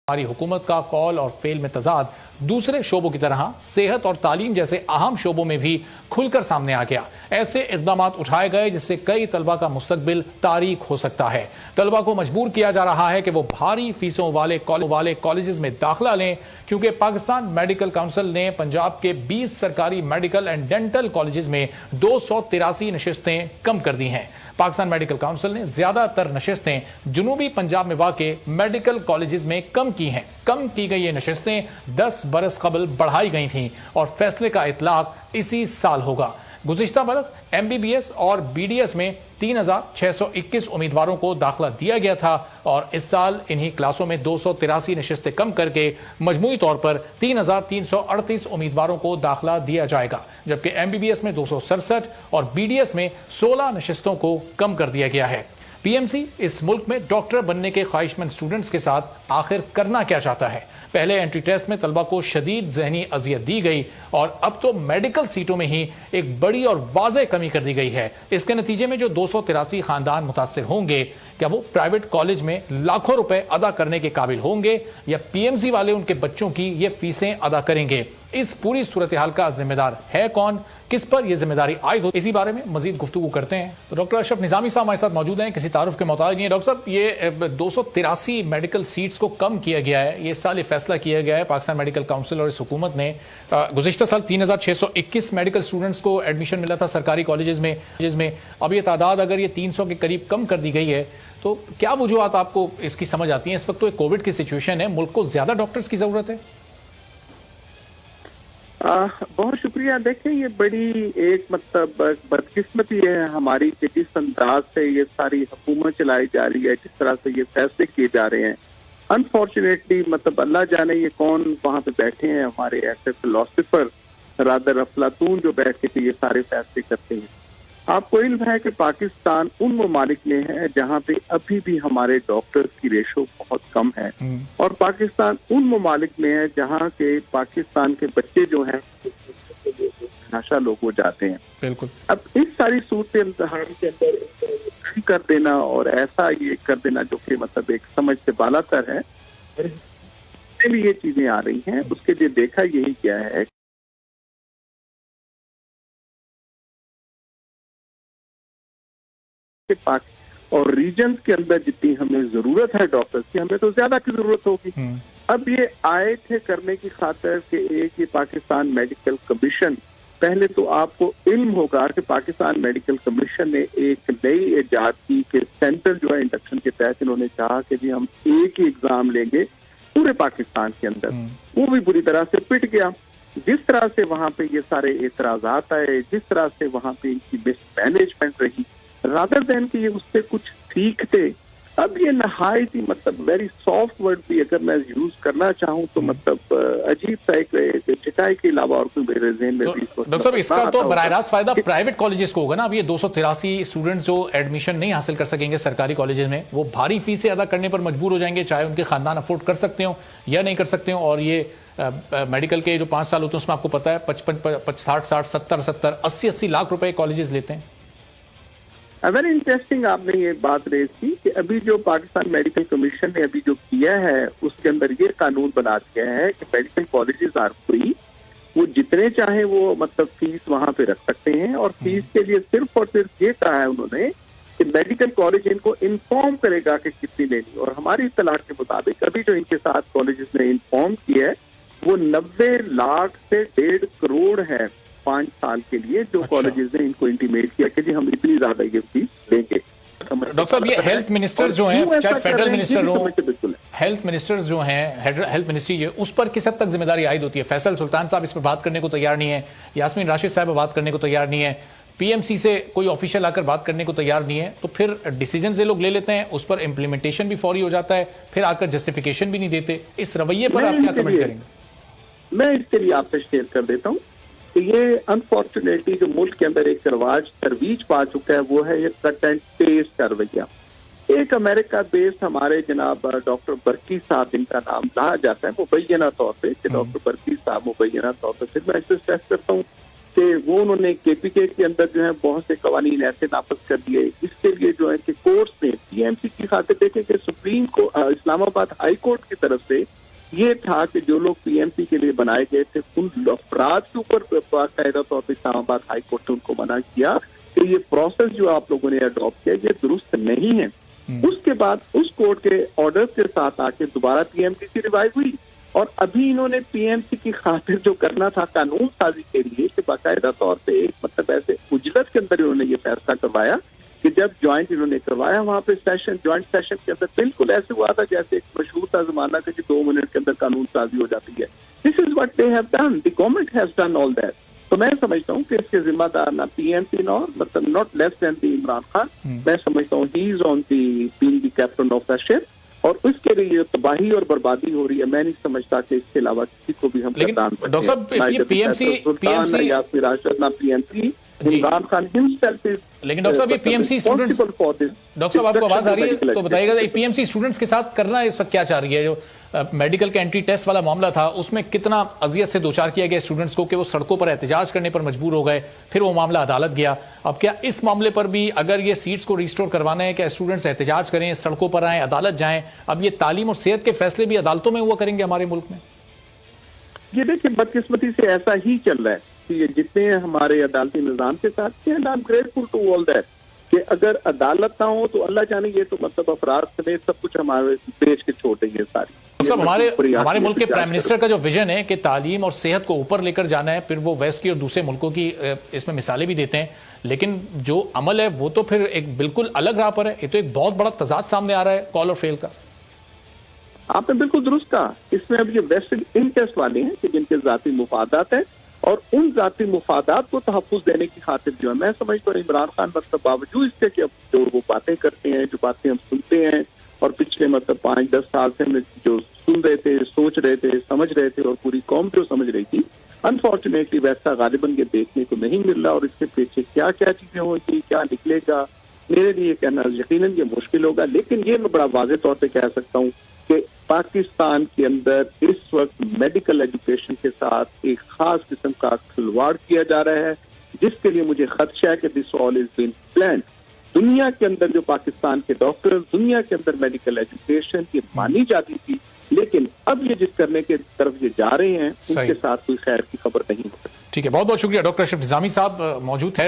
हमारी हुकूमत का कौल और फेल में तजाद दूसरे शोबों की तरह सेहत और तालीम जैसे अहम शोबों में भी खुलकर सामने आ गया। ऐसे इकदाम उठाए गए जिससे कई तलबा का मुस्तकबिल तारीख हो सकता है। तलबा को मजबूर किया जा रहा है कि वो भारी फीसों वाले कॉलेजेस में दाखिला लें, क्योंकि पाकिस्तान मेडिकल काउंसिल ने पंजाब के 20 सरकारी मेडिकल एंड डेंटल कॉलेजेस में 283 नशिस्तें कम कर दी हैं। पाकिस्तान मेडिकल काउंसिल ने ज्यादातर नशिस्तें जुनूबी पंजाब में वाक़े मेडिकल कॉलेजेस में कम की हैं। कम की गई ये नशिस्तें 10 बरस कबल बढ़ाई गई थीं और फैसले का इतलाक इसी साल होगा। गुज़िश्ता बरस MBBS और BDS में 3621 उम्मीदवारों को दाखिला दिया गया था और इस साल इन्हीं क्लासों में 283 नशिस्तें कम करके मजमूई तौर पर 3338 उम्मीदवारों को दाखिला दिया जाएगा, जबकि MBBS में 267 और BDS में 16 नशिस्तों को कम कर दिया गया है। PMC इस मुल्क में डॉक्टर बनने के ख्वाहिशमंद स्टूडेंट्स के साथ आखिर करना क्या चाहता है? पहले एंट्री टेस्ट में तलबा को शदीद जहनी अजियत दी गई और अब तो मेडिकल सीटों में ही एक बड़ी और वाज़ेह कमी कर दी गई है। इसके नतीजे में जो 283 खानदान मुतासिर होंगे, क्या वो प्राइवेट कॉलेज में लाखों रुपए अदा करने के काबिल होंगे या PMC वाले उनके बच्चों की ये फीसें अदा करेंगे? इस पूरी सूरत हाल का जिम्मेदार है कौन, किस पर यह जिम्मेदारी आयद हो, इसी बारे में मजीद गुफ्तगू करते हैं। तो डॉक्टर अशरफ निजामी साहब हमारे साथ मौजूद हैं, किसी तारुफ के मोहताज नहीं है। डॉक्टर साहब, ये 283 मेडिकल सीट्स को कम किया गया है, ये साल ये फैसला किया गया है पाकिस्तान मेडिकल काउंसिल और इस हुकूमत ने। गुज़िश्ता साल 3621 मेडिकल स्टूडेंट्स को एडमिशन मिला था सरकारी कॉलेजेस में। अब ये तादाद अगर ये 300 के करीब कम कर दी गई है, तो क्या वजूहत आपको इसकी समझ आती है? इस वक्त तो कोविड की सिचुएशन है, मुल्क को ज्यादा डॉक्टर्स की जरूरत है। बहुत शुक्रिया। देखें, ये बड़ी एक बदकिस्मती है हमारी कि जिस अंदाज से ये सारी हुकूमत चलाई जा रही है, जिस तरह से ये फैसले किए जा रहे हैं, अनफॉर्चुनेटली अल्लाह जाने ये कौन वहां पे बैठे हैं हमारे ऐसे फिलोसफर, रादर अफलातून जो बैठ के ये सारे फैसले करते हैं। आपको इल्म है कि पाकिस्तान उन ममालिक में है जहाँ पे अभी भी हमारे डॉक्टर्स की रेशो बहुत कम है, और पाकिस्तान उन ममालिक में है जहाँ के पाकिस्तान के बच्चे जो हैं नशा लोग हो जाते हैं। बिल्कुल। अब इस सारी सूरत इम्तिहान के अंदर कर देना और ऐसा ये कर देना जो कि एक समझ से बालातर है, भी ये चीजें आ रही हैं, उसके लिए देखा यही क्या है और रीजन के अंदर जितनी हमें जरूरत है डॉक्टर्स की, हमें तो ज्यादा की जरूरत होगी। अब ये आए थे करने की खातिर कि एक ये पाकिस्तान मेडिकल कमीशन, पहले तो आपको इल्म होगा कि पाकिस्तान मेडिकल कमीशन ने एक नई इजाद की कि सेंटर जो है इंडक्शन के तहत इन्होंने कहा कि जी हम एक ही एग्जाम लेंगे पूरे पाकिस्तान के अंदर। वो भी बुरी तरह से पिट गया। जिस तरह से वहां पे ये सारे एतराजात आए, जिस तरह से वहां पे इनकी मिसमैनेजमेंट रही, रादर देन कि ये उससे कुछ ठीक थे। अब ये नहायत ही वेरी सॉफ्ट वर्ड भी अगर मैं यूज करना चाहूँ तो अजीब सा एक चिटाई के अलावा और कोई मेरे ज़हन में भी। डॉक्टर साहब, इसका तो बराह रास्त फायदा प्राइवेट कॉलेजेस को होगा ना। अब ये 283 स्टूडेंट्स जो एडमिशन नहीं हासिल कर सकेंगे सरकारी कॉलेजेस में, वो भारी फीसें अदा करने पर मजबूर हो जाएंगे, चाहे उनके खानदान अफोर्ड कर सकते हो या नहीं कर सकते हो। और ये मेडिकल के जो 5 साल होते हैं उसमें आपको पता है 55 60 70 80 लाख रुपए कॉलेजेस लेते हैं। वेरी इंटरेस्टिंग आपने ये बात रेज की कि अभी जो पाकिस्तान मेडिकल कमीशन ने अभी जो किया है उसके अंदर ये कानून बना दिया है कि मेडिकल कॉलेजेस आर फ्री, वो जितने चाहे वो फीस वहां पे रख सकते हैं, और फीस के लिए सिर्फ और सिर्फ ये कहा है उन्होंने कि मेडिकल कॉलेज इनको इन्फॉर्म करेगा कि कितनी लेनी। और हमारी इत्तला के मुताबिक अभी जो इनके साथ कॉलेजेस ने इन्फॉर्म किया है वो 90 लाख से 1.5 करोड़ है 5 साल के लिए, जो कॉलेजेस ने इनको इंटीमेट किया कि जी हम इतनी ज्यादा ये फीस देंगे। डॉक्टर साहब, ये हेल्थ मिनिस्टर्स जो हैं, चाहे फेडरल मिनिस्टर हो, हेल्थ मिनिस्टर्स जो हैं, हेल्थ मिनिस्ट्री है, उस पर किस हद तक जिम्मेदारी आयद होती है? फैसल सुल्तान साहब इस पर बात करने को तैयार नहीं है, यास्मीन राशिद साहब बात करने को तैयार नहीं है, PMC से कोई ऑफिशियल आकर बात करने को तैयार नहीं है, तो फिर डिसीजन ये लोग ले लेते हैं, उस पर इम्प्लीमेंटेशन भी फौरी हो जाता है, फिर आकर जस्टिफिकेशन भी नहीं देते। इस रवैये पर आप क्या कमेंट करेंगे? मैं इसके लिए आपसे शेयर कर देता हूँ कि ये अनफॉर्चुनेटली जो मुल्क के अंदर एक तरवीज पा चुका है वो है ये कट एंड पेस्ट का रवैया। एक अमेरिका बेस्ड हमारे जनाब डॉक्टर बरकी साहब, इनका नाम कहा जाता है मुबैना तौर पे कि डॉक्टर बरकी साहब मुबैना तौर पे, फिर मैं इसे स्ट्रेस करता हूँ कि वो उन्होंने केपीके के अंदर जो है बहुत से कवानीन ऐसे नाफज कर दिए। इसके लिए जो है कि कोर्ट्स ने पीएमसी की खातिर देखे कि सुप्रीम को इस्लामाबाद हाई कोर्ट की तरफ से ये था कि जो लोग पीएमसी के लिए बनाए गए थे उन अफराद के ऊपर बाकायदा तौर पर इस्लामाबाद हाई कोर्ट ने उनको मना किया कि ये प्रोसेस जो आप लोगों ने अडॉप्ट किया ये दुरुस्त नहीं है। उसके बाद उस कोर्ट के ऑर्डर के साथ आके दोबारा पीएमसी रिवाइव हुई और अभी इन्होंने पीएमसी की खातिर जो करना था कानून साजी के लिए कि बाकायदा तौर पे एक मतलब ऐसे उजलत के अंदर इन्होंने ये फैसला करवाया कि जब ज्वाइंट इन्होंने करवाया वहां पे सेशन ज्वाइंट सेशन के अंदर बिल्कुल ऐसे हुआ था जैसे एक मशहूर था जमाना कि 2 मिनट के अंदर कानून साजी हो जाती है। This is what they have done, the government has done all that. तो मैं समझता हूँ कि इसके जिम्मेदार ना पीएमसी नॉ मतलब not less than the Imran Khan. मैं समझता हूँ he is on the being the captain of the ship और उसके लिए तबाही और बर्बादी हो रही है। मैं नहीं समझता कि इसके अलावा किसी को भी हम डॉक्टर साहब ये PMC Imran Khan himself is. लेकिन डॉक्टर साहब ये पीएमसी स्टूडेंट्स, डॉक्टर साहब आपको आवाज आ रही है तो बताइएगा ये पीएमसी स्टूडेंट्स के साथ करना इस वक्त क्या चाह रही है? जो मेडिकल के एंटी टेस्ट वाला मामला था उसमें कितना अजियत से दोचार किया गया स्टूडेंट्स को कि वो सड़कों पर एहतजाज करने पर मजबूर हो गए, फिर वो मामला अदालत गया। अब क्या इस मामले पर भी अगर ये सीट्स को रिस्टोर करवाना है कि स्टूडेंट्स एहतजाज करें, सड़कों पर आए, अदालत जाएं, अब ये तालीम और सेहत के फैसले भी अदालतों में हुआ करेंगे हमारे मुल्क में? ये देखिए बदकिस्मती से ऐसा ही चल रहा है कि ये जितने हमारे अदालती निजाम के साथ I am grateful to all that कि अगर अदालत ना हो तो अल्लाह जाने ये तो मतलब अफराद समेत सब कुछ हमारे देश के छोड़ देंगे सारी। सब हमारे मुल्क के प्राइम मिनिस्टर का जो विजन है कि तालीम और सेहत को ऊपर लेकर जाना है, फिर वो वेस्ट की और दूसरे मुल्कों की इसमें मिसालें भी देते हैं, लेकिन जो अमल है वो तो फिर एक बिल्कुल अलग राह पर है। ये तो एक बहुत बड़ा तजाद सामने आ रहा है कॉल और फेल का। आपने बिल्कुल दुरुस्त कहा। इसमें अब ये वेस्टेड इंटरेस्ट वाले हैं कि जिनके जाती मुफादात है और उन जाती मुफादात को तहफ़्फ़ुज़ देने की खातिर जो है मैं समझता हूँ इमरान खान मतलब बावजूद इसके कि अब जो वो बातें करते हैं, जो बातें हम सुनते हैं और पिछले मतलब 5-10 साल से हम जो सुन रहे थे, सोच रहे थे, समझ रहे थे और पूरी कौम जो समझ रही थी, अनफॉर्चुनेटली वैसा गालिबन ये देखने को नहीं मिल रहा। और इसके पीछे क्या क्या चीजें होंगी, क्या निकलेगा, मेरे लिए कहना यकीनन ये मुश्किल होगा। लेकिन ये मैं बड़ा वाज़ेह तौर पर कह सकता हूँ कि पाकिस्तान के अंदर इस वक्त मेडिकल एजुकेशन के साथ एक खास किस्म का खिलवाड़ किया जा रहा है जिसके लिए मुझे खदशा है कि this all is been planned. दुनिया के अंदर जो पाकिस्तान के डॉक्टर, दुनिया के अंदर मेडिकल एजुकेशन की मानी जाती थी, लेकिन अब ये जिस करने के तरफ ये जा रहे हैं उनके साथ कोई खैर की खबर नहीं हो सकती। ठीक है, बहुत बहुत शुक्रिया। डॉक्टर अशरफ निजामी साहब मौजूद है।